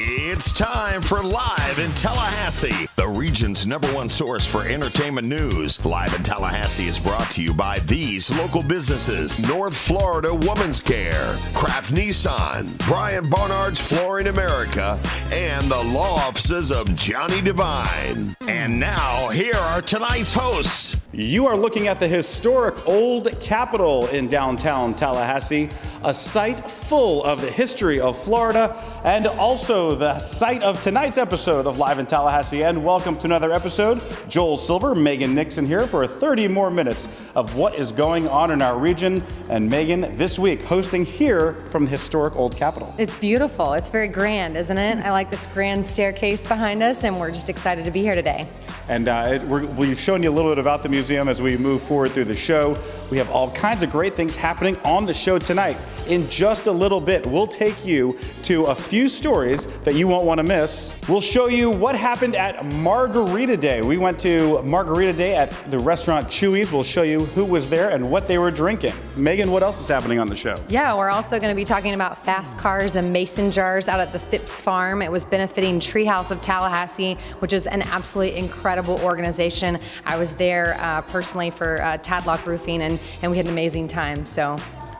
It's time for Live in Tallahassee, the region's #1 source for entertainment news. Live in Tallahassee is brought to you by these local businesses: North Florida Women's Care, Kraft Nissan, Brian Barnard's Flooring America, and the law offices of Johnny Devine. And now, here are tonight's hosts. You are looking at the historic Old Capitol in downtown Tallahassee, a site full of the history of Florida, and also the site of tonight's episode of Live in Tallahassee. And welcome to another episode. Joel Silver, Megan Nixon here for 30 more minutes of what is going on in our region. And Megan, this week, hosting here from the historic Old Capitol. It's beautiful. It's very grand, isn't it? I like this grand staircase behind us, and we're just excited to be here today. And we'll be showing you a little bit about the museum as we move forward through the show. We have all kinds of great things happening on the show tonight. In just a little bit, we'll take you to a few stories that you won't want to miss. We'll show you what happened at Margarita Day. We went to Margarita Day at the restaurant Chuy's. We'll show you who was there and what they were drinking. Megan, what else is happening on the show? Yeah, we're also going to be talking about fast cars and mason jars out at the Phipps Farm. It was benefiting Treehouse of Tallahassee, which is an absolutely incredible organization. I was there personally for Tadlock Roofing, and we had an amazing time. So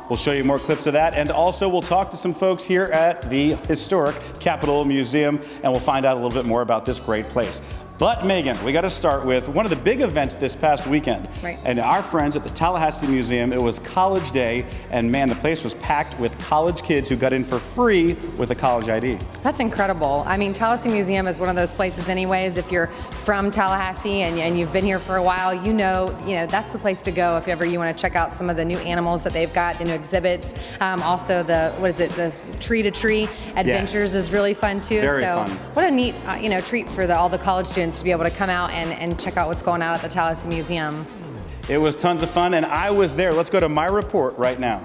we'll show you more clips of that, and also we'll talk to some folks here at the historic Capitol Museum, and we'll find out a little bit more about this great place. But Megan, we got to start with one of the big events this past weekend. Right. And our friends at the Tallahassee Museum, it was College Day, and man, the place was packed with college kids who got in for free with a college ID. that's incredible. I mean, Tallahassee Museum is one of those places anyways. If you're from Tallahassee and you've been here for a while, you know that's the place to go if ever you want to check out some of the new animals that they've got, the new exhibits. Also the tree to tree adventures is really fun too. Very fun. What a neat treat for all the college students to be able to come out and check out what's going on at the Tallahassee Museum. It was tons of fun, and I was there. Let's go to my report right now.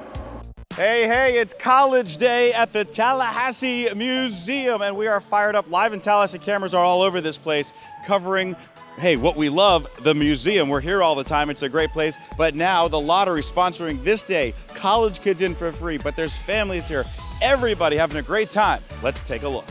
Hey, it's College Day at the Tallahassee Museum, and we are fired up. Live in Tallahassee cameras are all over this place covering, what we love, the museum. We're here all the time. It's a great place. But now the lottery sponsoring this day, college kids in for free, but there's families here. Everybody having a great time. Let's take a look.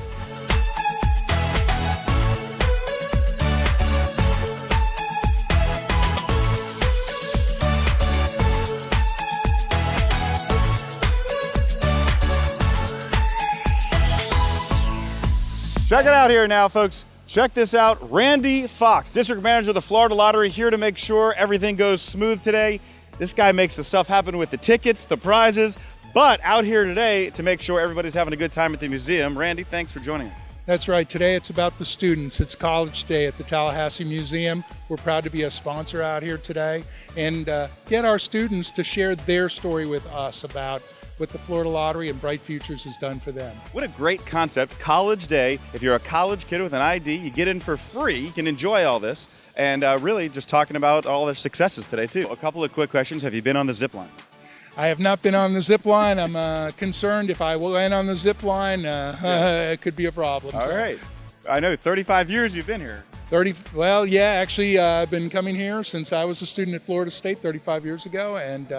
Check it out here now, folks. Check this out. Randy Fox, District Manager of the Florida Lottery, here to make sure everything goes smooth today. This guy makes the stuff happen with the tickets, the prizes, but out here today to make sure everybody's having a good time at the museum. Randy, thanks for joining us. That's right. Today it's about the students. It's College Day at the Tallahassee Museum. We're proud to be a sponsor out here today and get our students to share their story with us about what the Florida Lottery and Bright Futures has done for them. What a great concept, College Day. If you're a college kid with an ID, you get in for free. You can enjoy all this. And really just talking about all their successes today, too. A couple of quick questions. Have you been on the zip line? I have not been on the zip line. I'm concerned if I went on the zip line, it could be a problem. All right. I know, 35 years you've been here. Actually, I've been coming here since I was a student at Florida State 35 years ago, and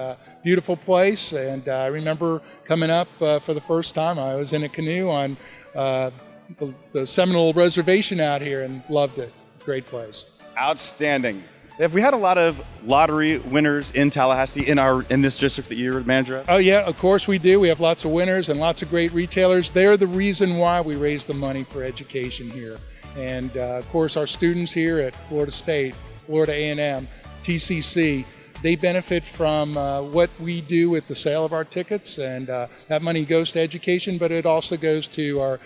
beautiful place. And I remember coming up for the first time. I was in a canoe on the Seminole Reservation out here and loved it. Great place. Outstanding. Have we had a lot of lottery winners in Tallahassee in this district that you're manager of? Oh yeah, of course we do. We have lots of winners and lots of great retailers. They're the reason why we raise the money for education here. And of course our students here at Florida State, Florida A&M, TCC, they benefit from what we do with the sale of our tickets, and that money goes to education, but it also goes to our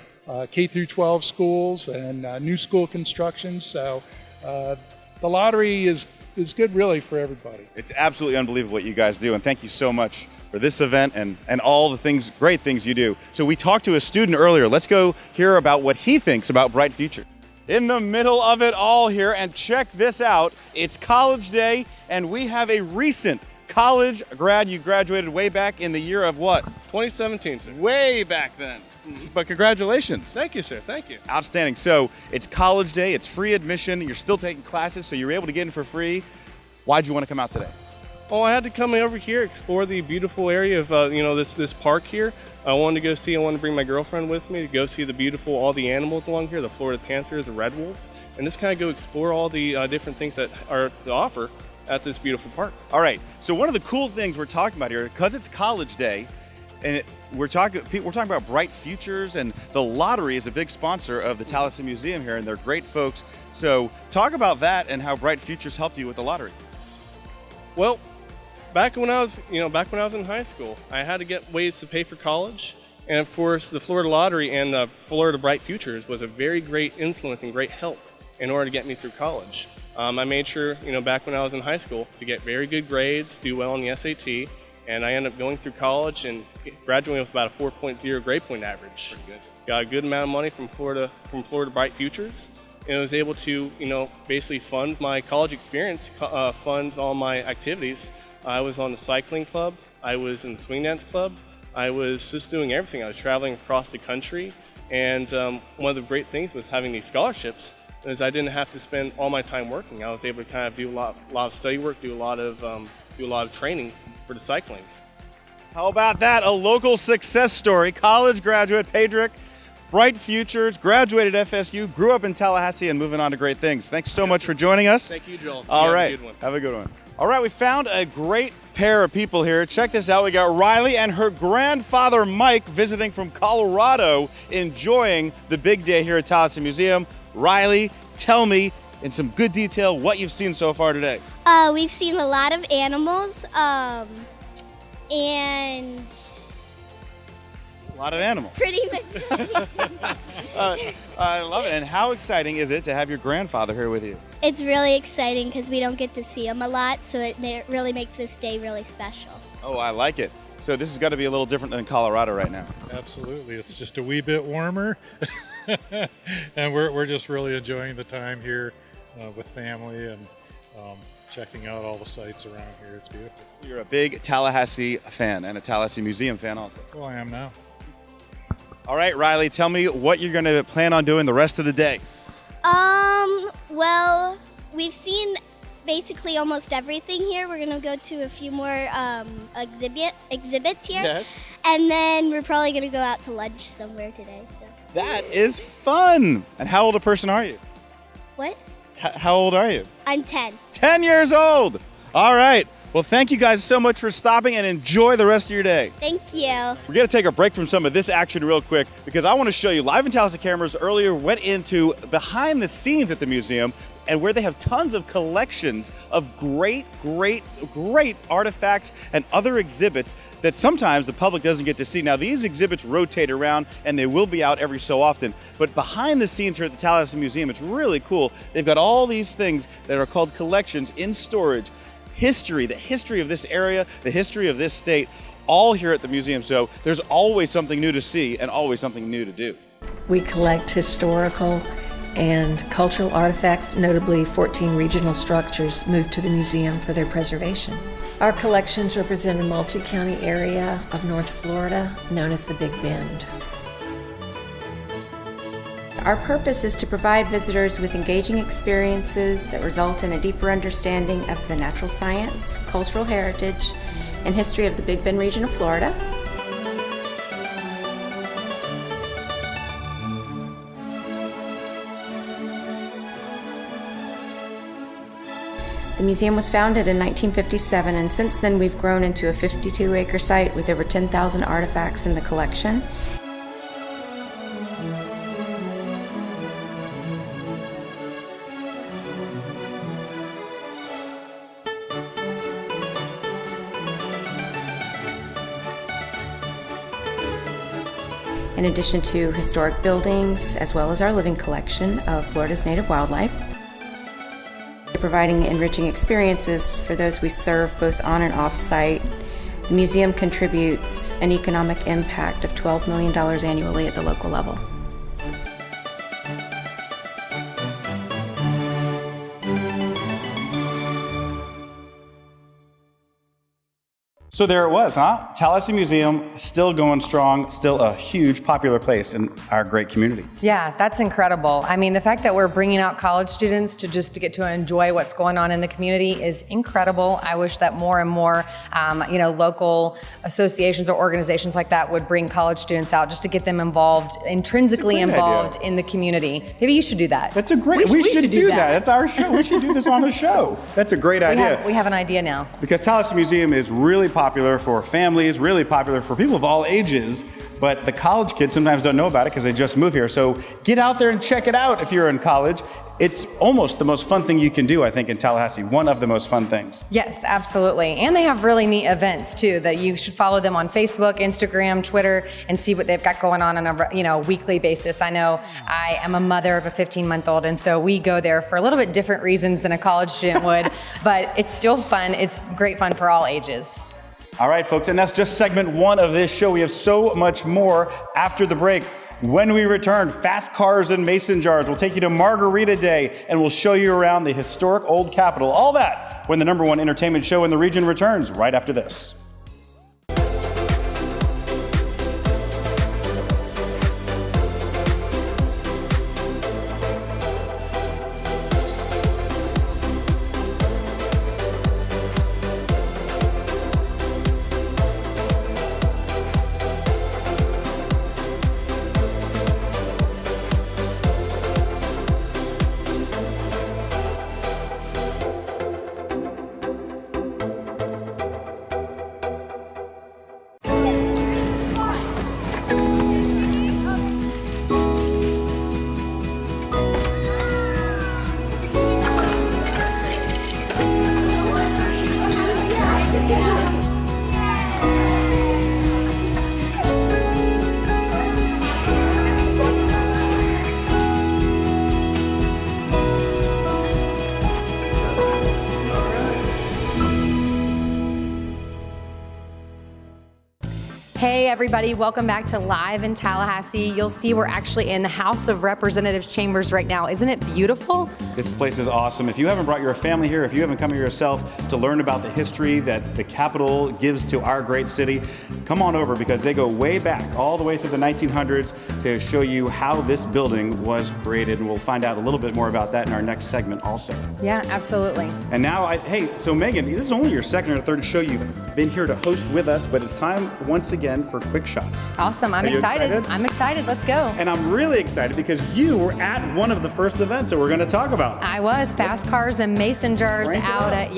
K through 12 schools and new school construction. So the lottery is good really for everybody. It's absolutely unbelievable what you guys do, and thank you so much for this event and all the great things you do. So we talked to a student earlier. Let's go hear about what he thinks about Bright Future. In the middle of it all here, and check this out, it's College Day, and we have a recent college grad. You graduated way back in the year of what? 2017, sir. Way back then. But congratulations. Thank you, sir. Thank you. Outstanding. So it's College Day, it's free admission, you're still taking classes, so you're able to get in for free. Why'd you want to come out today? Oh, I had to come over here, explore the beautiful area of this park here. I wanted to bring my girlfriend with me to go see all the animals along here, the Florida panther, the red wolf, and just kind of go explore all the different things that are to offer at this beautiful park. All right. So one of the cool things we're talking about here, because it's College Day, and we're talking about Bright Futures, and the lottery is a big sponsor of the Tallahassee Museum here, and they're great folks. So talk about that and how Bright Futures helped you with the lottery. Well, back when I was in high school, I had to get ways to pay for college, and of course, the Florida Lottery and the Florida Bright Futures was a very great influence and great help in order to get me through college. I made sure, back when I was in high school, to get very good grades, do well on the SAT, and I ended up going through college and graduating with about a 4.0 grade point average. Pretty good. Got a good amount of money from Florida Bright Futures, and I was able to, basically fund my college experience, fund all my activities. I was on the cycling club, I was in the swing dance club, I was just doing everything. I was traveling across the country, and one of the great things was having these scholarships is I didn't have to spend all my time working. I was able to kind of do a lot of study work, do a lot of training for the cycling. How about that? A local success story. College graduate Pedrick, Bright Futures, graduated FSU, grew up in Tallahassee, and moving on to great things. Thanks so much for joining us. Thank you, Joel. All right. Have a good one. Have a good one. All right, we found a great pair of people here. Check this out. We got Riley and her grandfather, Mike, visiting from Colorado, enjoying the big day here at Tallahassee Museum. Riley, tell me in some good detail what you've seen so far today. We've seen a lot of animals, and A lot of animals. pretty much. I love it. And how exciting is it to have your grandfather here with you? It's really exciting because we don't get to see them a lot, so it really makes this day really special. Oh, I like it. So this has got to be a little different than Colorado right now. Absolutely. It's just a wee bit warmer. And we're just really enjoying the time here with family and checking out all the sights around here. It's beautiful. You're a big Tallahassee fan and a Tallahassee Museum fan also. Well, I am now. All right, Riley, tell me what you're going to plan on doing the rest of the day. Well, we've seen basically almost everything here. We're gonna go to a few more exhibits here. Yes. And then we're probably gonna go out to lunch somewhere today. So. That is fun. And how old a person are you? What? How old are you? I'm 10. 10 years old. All right. Well, thank you guys so much for stopping, and enjoy the rest of your day. Thank you. We're going to take a break from some of this action real quick because I want to show you. Live in Tallahassee cameras earlier went into behind the scenes at the museum, and where they have tons of collections of great artifacts and other exhibits that sometimes the public doesn't get to see. Now, these exhibits rotate around, and they will be out every so often, but behind the scenes here at the Tallahassee Museum, it's really cool. They've got all these things that are called collections in storage. History, the history of this area, the history of this state, all here at the museum. So there's always something new to see and always something new to do. We collect historical and cultural artifacts, notably 14 regional structures moved to the museum for their preservation. Our collections represent a multi-county area of North Florida known as the Big Bend. Our purpose is to provide visitors with engaging experiences that result in a deeper understanding of the natural science, cultural heritage, and history of the Big Bend region of Florida. The museum was founded in 1957, and since then we've grown into a 52-acre site with over 10,000 artifacts in the collection. In addition to historic buildings, as well as our living collection of Florida's native wildlife. We're providing enriching experiences for those we serve both on and off-site. The museum contributes an economic impact of $12 million annually at the local level. So there it was, huh? Tallahassee Museum, still going strong, still a huge popular place in our great community. Yeah, that's incredible. I mean, the fact that we're bringing out college students to get to enjoy what's going on in the community is incredible. I wish that more and more, local associations or organizations like that would bring college students out just to get them involved, intrinsically involved in the community. Maybe you should do that. That's a great, we should do that. That's our show. We should do this on the show. That's a great idea. We have an idea now. Because Tallahassee Museum is really popular for families, really popular for people of all ages, but the college kids sometimes don't know about it because they just moved here. So get out there and check it out if you're in college. It's almost the most fun thing you can do, I think, in Tallahassee. One of the most fun things. Yes, absolutely. And they have really neat events too that you should follow them on Facebook, Instagram, Twitter, and see what they've got going on a weekly basis. I know I am a mother of a 15-month-old, and so we go there for a little bit different reasons than a college student would, but it's still fun. It's great fun for all ages. All right, folks, and that's just segment one of this show. We have so much more after the break. When we return, Fast Cars and Mason Jars. We'll take you to Margarita Day, and we'll show you around the historic Old Capitol. All that when the #1 entertainment show in the region returns right after this. Hey everybody, welcome back to Live in Tallahassee. You'll see we're actually in the House of Representatives chambers right now. Isn't it beautiful? This place is awesome. If you haven't brought your family here, if you haven't come here yourself to learn about the history that the Capitol gives to our great city, come on over because they go way back, all the way through the 1900s to show you how this building was created. And we'll find out a little bit more about that in our next segment also. Yeah, absolutely. And now, so Megan, this is only your second or third show you've been here to host with us, but it's time once again for Quick Shots. Awesome. I'm excited. I'm excited. Let's go. And I'm really excited because you were at one of the first events that we're going to talk about. I was. Fast Cars and Mason Jars out at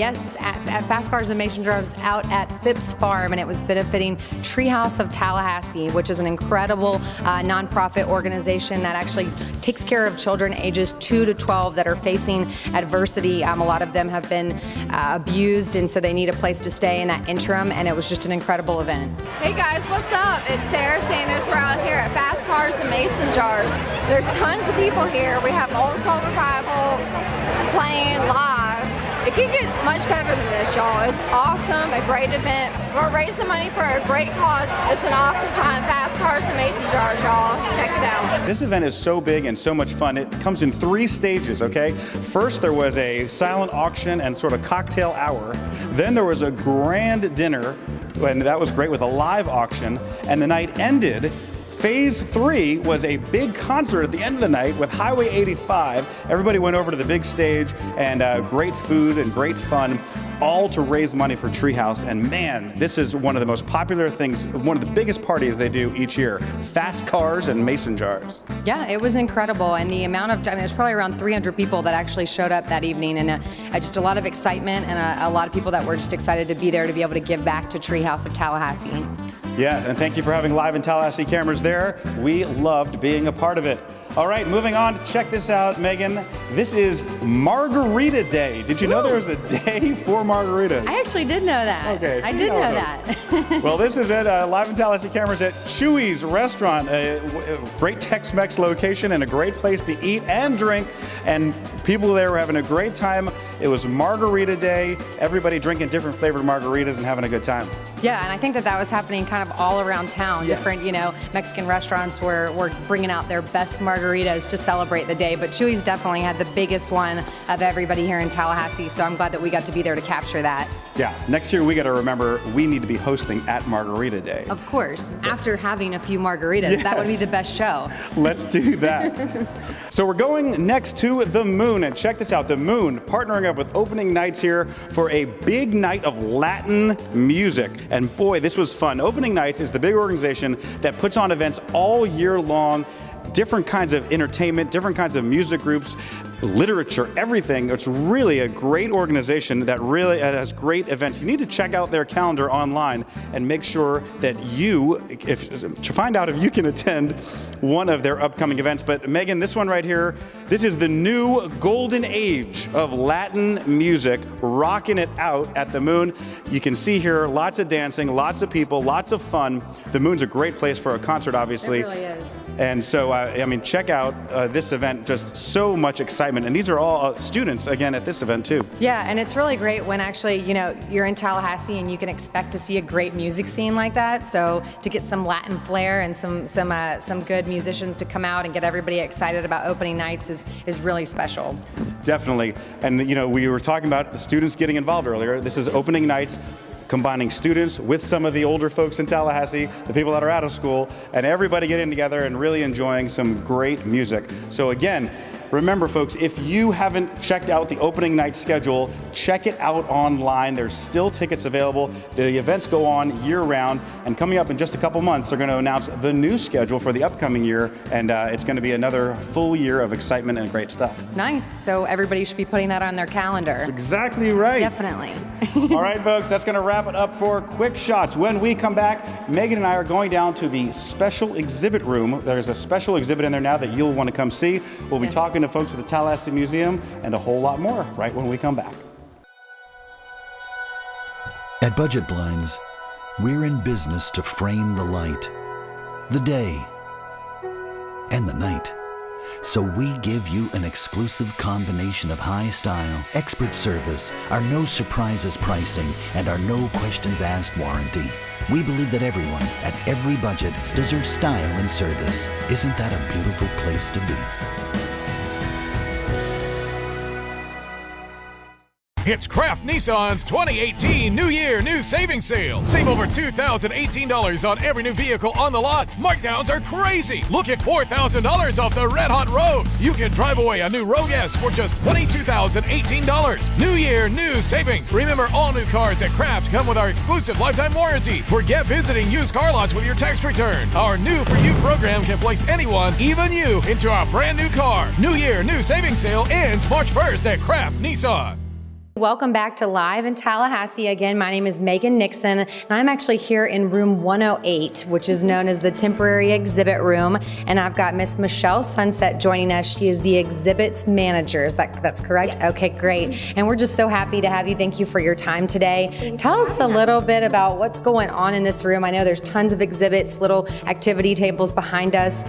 Fast Cars and Mason Jars out at Phipps Farm, and it was benefiting Treehouse of Tallahassee, which is an incredible nonprofit organization that actually takes care of children ages 2 to 12 that are facing adversity. A lot of them have been abused, and so they need a place to stay in that interim, and it was just an incredible event. Hey guys, what's up? It's Sarah Sanders. We're out here at Fast Cars and Mason Jars. There's tons of people here. We have Old Soul Revival playing live. It can get much better than this, y'all. It's awesome, a great event. We're raising money for a great cause. It's an awesome time. Fast Cars and Mason Jars, y'all. Check it out. This event is so big and so much fun. It comes in 3 stages, okay? First, there was a silent auction and sort of cocktail hour. Then there was a grand dinner, and that was great with a live auction. And the night ended. Phase 3 was a big concert at the end of the night with Highway 85. Everybody went over to the big stage, and great food and great fun, all to raise money for Treehouse. And man, this is one of the most popular things, one of the biggest parties they do each year. Fast Cars and Mason Jars. Yeah, it was incredible. And the amount of, there's probably around 300 people that actually showed up that evening, and just a lot of excitement and a lot of people that were just excited to be there to be able to give back to Treehouse of Tallahassee. Yeah, and thank you for having Live in Tallahassee cameras there. We loved being a part of it. All right, moving on. Check this out, Megan. This is Margarita Day. Did you know there was a day for margaritas? I actually did know that. Okay. I did know that. Well, this is at Live in Tallahassee cameras at Chuy's Restaurant, a great Tex-Mex location and a great place to eat and drink. And people there were having a great time. It was Margarita Day. Everybody drinking different flavored margaritas and having a good time. Yeah, and I think that was happening kind of all around town. Yes. Different, Mexican restaurants were bringing out their best margaritas margaritas to celebrate the day, but Chuy's definitely had the biggest one of everybody here in Tallahassee, so I'm glad that we got to be there to capture that. Yeah, next year we got to remember we need to be hosting at Margarita Day. Of course, after having a few margaritas, that would be the best show. Let's do that. So we're going next to the Moon, and check this out. The Moon partnering up with Opening Nights here for a big night of Latin music. And boy, this was fun. Opening Nights is the big organization that puts on events all year long, different kinds of entertainment, different kinds of music groups, literature, everything. It's really a great organization that really has great events. You need to check out their calendar online and make sure that you, to find out if you can attend one of their upcoming events. But Megan, this one right here, this is the new golden age of Latin music, rocking it out at the Moon. You can see here lots of dancing, lots of people, lots of fun. The Moon's a great place for a concert, obviously. It really is. And so, I mean, check out this event, just so much excitement. And these are all students, again, at this event, too. Yeah, and it's really great when actually, you know, you're in Tallahassee and you can expect to see a great music scene like that. So to get some Latin flair and some good musicians to come out and get everybody excited about opening nights is really special. Definitely. And, you know, we were talking about the students getting involved earlier. This is opening nights, combining students with some of the older folks in Tallahassee, the people that are out of school, and everybody getting together and really enjoying some great music. So again, remember, folks, if you haven't checked out the opening night schedule, check it out online. There's still tickets available. The events go on year-round, and coming up in just a couple months, they're going to announce the new schedule for the upcoming year, and it's going to be another full year of excitement and great stuff. Nice. So everybody should be putting that on their calendar. Exactly right. Definitely. All right, folks, that's going to wrap it up for Quick Shots. When we come back, Megan and I are going down to the special exhibit room. There's a special exhibit in there now that you'll want to come see. We'll be talking to folks at the Tallahassee Museum and a whole lot more right when we come back. At Budget Blinds, we're in business to frame the light, the day, and the night. So we give you an exclusive combination of high style, expert service, our no surprises pricing, and our no questions asked warranty. We believe that everyone, at every budget, deserves style and service. Isn't that a beautiful place to be? It's Kraft Nissan's 2018 New Year New Savings Sale. Save over $2,018 on every new vehicle on the lot. Markdowns are crazy. Look at $4,000 off the Red Hot Rogues. You can drive away a new Rogue S for just $22,018. New Year New Savings. Remember, all new cars at Kraft come with our exclusive lifetime warranty. Forget visiting used car lots with your tax return. Our New For You program can place anyone, even you, into a brand new car. New Year New Savings Sale ends March 1st at Kraft Nissan. Welcome back to Live in Tallahassee. Again, my name is Megan Nixon, and I'm actually here in room 108, which is known as the temporary exhibit room. And I've got Miss Michelle Sunset joining us. She is the exhibits manager. That's correct? Yes. Okay, great. And we're just so happy to have you. Thank you for your time today. Tell us a little bit about what's going on in this room. I know there's tons of exhibits, little activity tables behind us.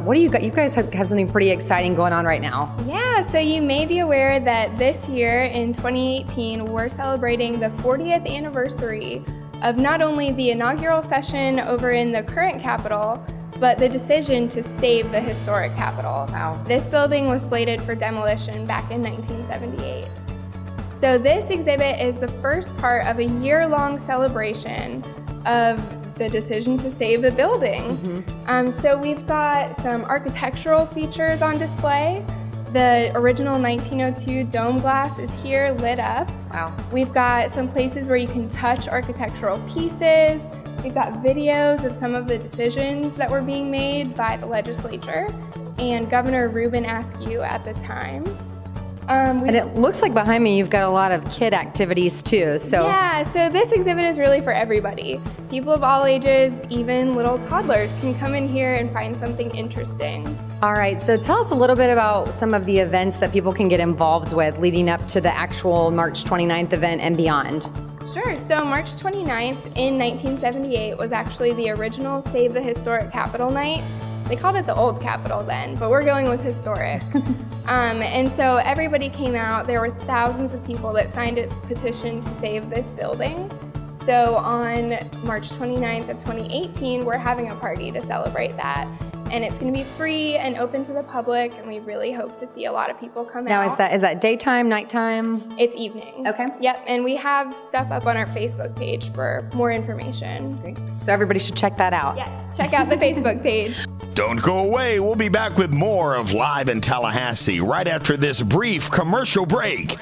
What do you got? You guys have something pretty exciting going on right now. Yeah, so you may be aware that this year in 2018, we're celebrating the 40th anniversary of not only the inaugural session over in the current Capitol, but the decision to save the historic Capitol. Wow. This building was slated for demolition back in 1978. So this exhibit is the first part of a year-long celebration of the decision to save the building. Mm-hmm. So we've got some architectural features on display. The original 1902 dome glass is here lit up. Wow. We've got some places where you can touch architectural pieces. We've got videos of some of the decisions that were being made by the legislature and Governor Reuben Askew at the time. And it looks like behind me you've got a lot of kid activities too. So yeah, so this exhibit is really for everybody. People of all ages, even little toddlers, can come in here and find something interesting. All right, so tell us a little bit about some of the events that people can get involved with leading up to the actual March 29th event and beyond. Sure, so March 29th in 1978 was actually the original Save the Historic Capitol night. They called it the old Capitol then, but we're going with historic. And so everybody came out. There were thousands of people that signed a petition to save this building. So on March 29th of 2018, we're having a party to celebrate that. and it's going to be free and open to the public, and we really hope to see a lot of people come Now, out. is that daytime, nighttime? It's evening. Okay. Yep, and we have stuff up on our Facebook page for more information. Great. So everybody should check that out. Yes, check out the Facebook page. Don't go away. We'll be back with more of Live in Tallahassee right after this brief commercial break.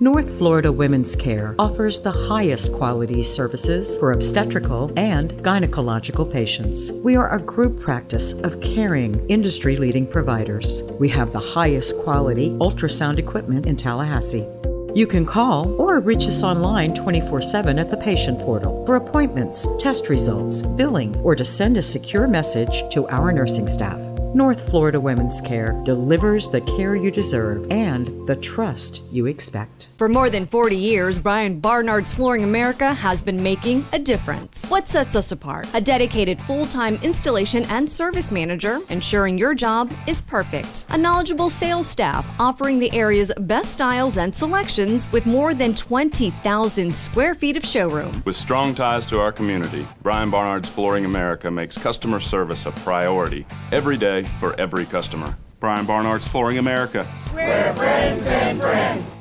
North Florida Women's Care offers the highest quality services for obstetrical and gynecological patients. We are a group practice of caring, industry-leading providers. We have the highest quality ultrasound equipment in Tallahassee. You can call or reach us online 24/7 at the patient portal for appointments, test results, billing, or to send a secure message to our nursing staff. North Florida Women's Care delivers the care you deserve and the trust you expect. For more than 40 years, Brian Barnard's Flooring America has been making a difference. What sets us apart? A dedicated full-time installation and service manager, ensuring your job is perfect. A knowledgeable sales staff offering the area's best styles and selections with more than 20,000 square feet of showroom. With strong ties to our community, Brian Barnard's Flooring America makes customer service a priority every day for every customer. Brian Barnard's Flooring America. Where friends send friends.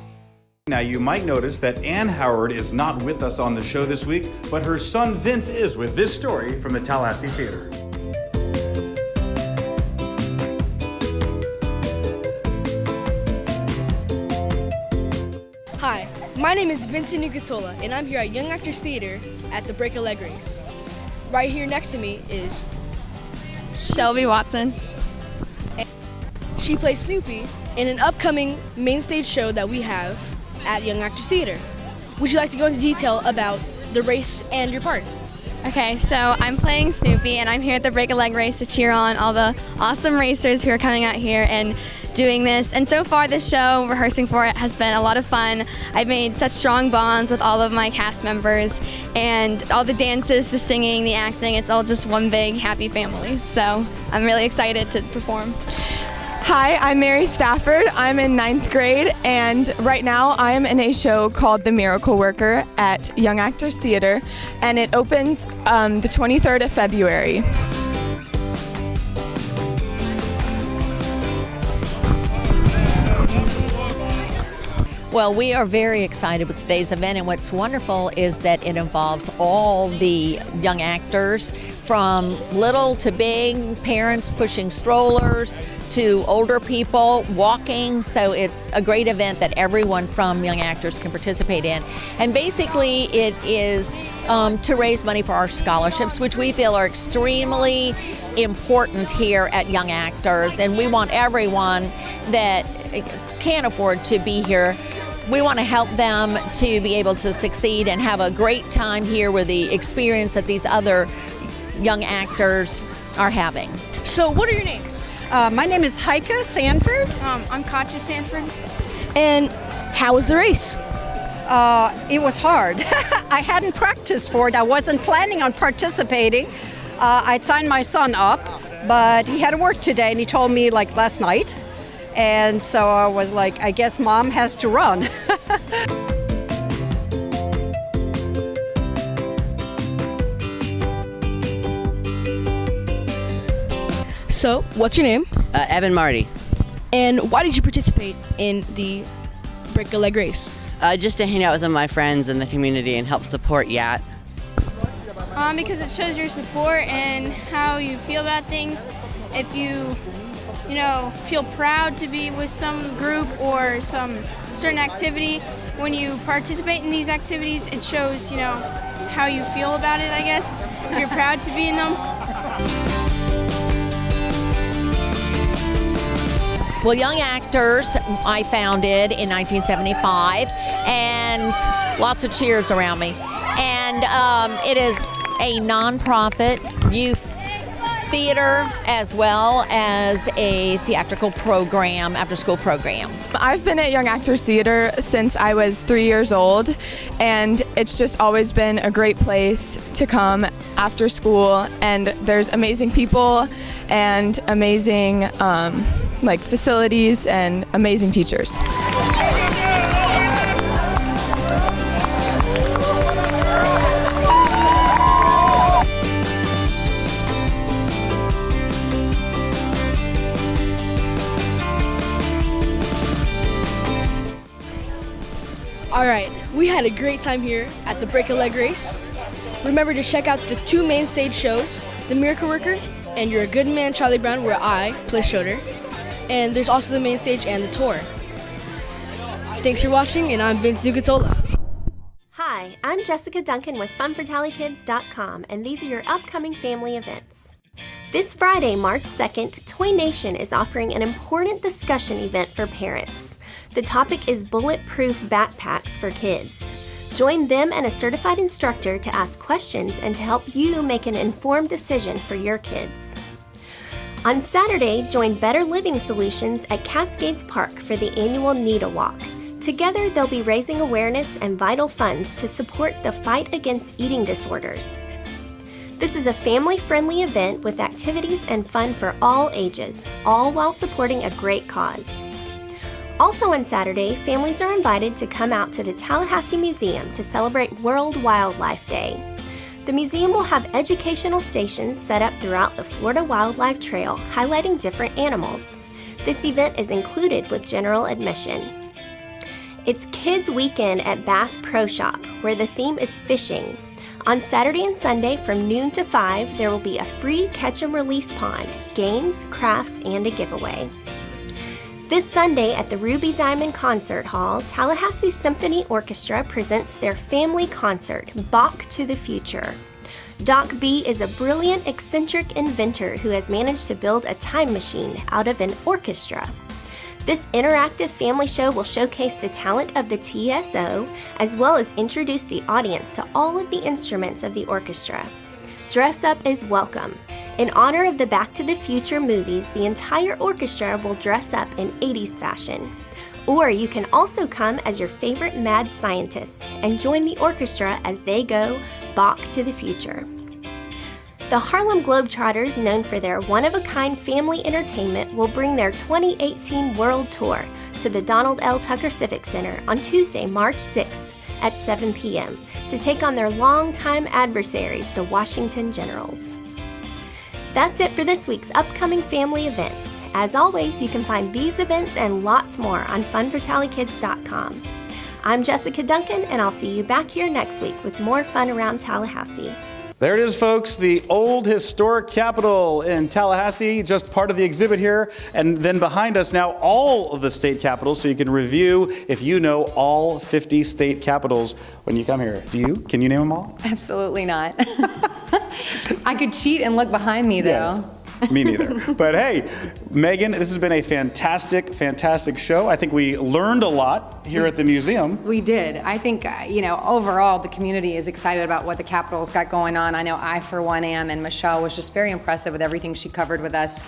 Now, you might notice that Ann Howard is not with us on the show this week, but her son Vince is with this story from the Tallahassee Theater. Hi, my name is Vincent Nucatola, and I'm here at Young Actors Theater at the Break a Leg Race. Right here next to me is Shelby Watson. She plays Snoopy in an upcoming main stage show that we have at Young Actors Theater. Would you like to go into detail about the race and your part? Okay, so I'm playing Snoopy, and I'm here at the Break a Leg Race to cheer on all the awesome racers who are coming out here and doing this. And so far, this show, rehearsing for it, has been a lot of fun. I've made such strong bonds with all of my cast members, and all the dances, the singing, the acting, it's all just one big happy family. So I'm really excited to perform. Hi, I'm Mary Stafford. I'm in 9th grade, and right now I am in a show called The Miracle Worker at Young Actors Theater, and it opens the 23rd of February. Well, we are very excited with today's event, and what's wonderful is that it involves all the young actors, from little to big, parents pushing strollers to older people walking. So it's a great event that everyone from Young Actors can participate in. And basically it is to raise money for our scholarships, which we feel are extremely important here at Young Actors. And we want everyone that can't afford to be here, we want to help them to be able to succeed and have a great time here with the experience that these other young actors are having. So what are your names? My name is Heike Sanford. I'm Katja Sanford. And how was the race? It was hard. I hadn't practiced for it. I wasn't planning on participating. I'd signed my son up, but he had to work today, and he told me like last night. And so I was like, I guess mom has to run. So, what's your name? Evan Marty. And why did you participate in the Break a Leg Race? Just to hang out with some of my friends in the community and help support YAT. Because it shows your support and how you feel about things. If you feel proud to be with some group or some certain activity, when you participate in these activities, it shows, how you feel about it, I guess, if you're proud to be in them. Well, Young Actors I founded in 1975, and lots of cheers around me. And it is a nonprofit youth theater as well as a theatrical program, after-school program. I've been at Young Actors Theater since I was 3 years old, and it's just always been a great place to come after school, and there's amazing people and amazing facilities and amazing teachers. All right, we had a great time here at the Break a Leg Race. Remember to check out the 2 main stage shows, The Miracle Worker and You're a Good Man, Charlie Brown, where I play Schroeder. And there's also the main stage and the tour. Thanks for watching, and I'm Vince Ducatola. Hi, I'm Jessica Duncan with FunForTallyKids.com, and these are your upcoming family events. This Friday, March 2nd, Toy Nation is offering an important discussion event for parents. The topic is bulletproof backpacks for kids. Join them and a certified instructor to ask questions and to help you make an informed decision for your kids. On Saturday, join Better Living Solutions at Cascades Park for the annual Need a Walk. Together, they'll be raising awareness and vital funds to support the fight against eating disorders. This is a family-friendly event with activities and fun for all ages, all while supporting a great cause. Also on Saturday, families are invited to come out to the Tallahassee Museum to celebrate World Wildlife Day. The museum will have educational stations set up throughout the Florida Wildlife Trail highlighting different animals. This event is included with general admission. It's Kids Weekend at Bass Pro Shop, where the theme is fishing. On Saturday and Sunday from noon to 5, there will be a free catch and release pond, games, crafts, and a giveaway. This Sunday at the Ruby Diamond Concert Hall, Tallahassee Symphony Orchestra presents their family concert, Bach to the Future. Doc B is a brilliant, eccentric inventor who has managed to build a time machine out of an orchestra. This interactive family show will showcase the talent of the TSO, as well as introduce the audience to all of the instruments of the orchestra. Dress up is welcome. In honor of the Back to the Future movies, the entire orchestra will dress up in 80s fashion. Or you can also come as your favorite mad scientists and join the orchestra as they go Bach to the Future. The Harlem Globetrotters, known for their one-of-a-kind family entertainment, will bring their 2018 World Tour to the Donald L. Tucker Civic Center on Tuesday, March 6th at 7 p.m. to take on their longtime adversaries, the Washington Generals. That's it for this week's upcoming family events. As always, you can find these events and lots more on FunForTallyKids.com. I'm Jessica Duncan, and I'll see you back here next week with more fun around Tallahassee. There it is, folks, the old historic Capitol in Tallahassee, just part of the exhibit here. And then behind us now, all of the state capitals, so you can review if you know all 50 state capitals when you come here. Do you? Can you name them all? Absolutely not. I could cheat and look behind me, though. Yes. Me neither. But hey, Megan, this has been a fantastic, fantastic show. I think we learned a lot here at the museum. We did. I think, overall, the community is excited about what the Capitol's got going on. I know I, for one, am, and Michelle was just very impressive with everything she covered with us.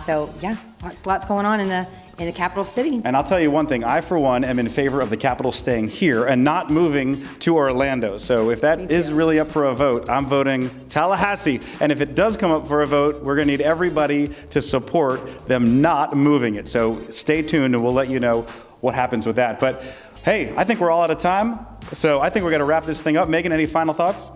So, yeah, lots going on in the capital city. And I'll tell you one thing, I, for one, am in favor of the Capitol staying here and not moving to Orlando. So if that is really up for a vote, I'm voting Tallahassee. And if it does come up for a vote, we're going to need everybody to support them not moving it. So stay tuned and we'll let you know what happens with that. But hey, I think we're all out of time. So I think we're going to wrap this thing up. Megan, any final thoughts?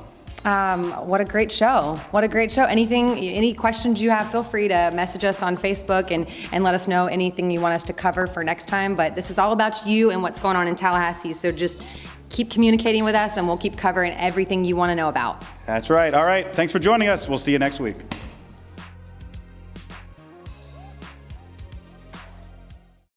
What a great show. What a great show. Any questions you have, feel free to message us on Facebook and let us know anything you want us to cover for next time. But this is all about you and what's going on in Tallahassee. So just keep communicating with us and we'll keep covering everything you want to know about. That's right. All right. Thanks for joining us. We'll see you next week.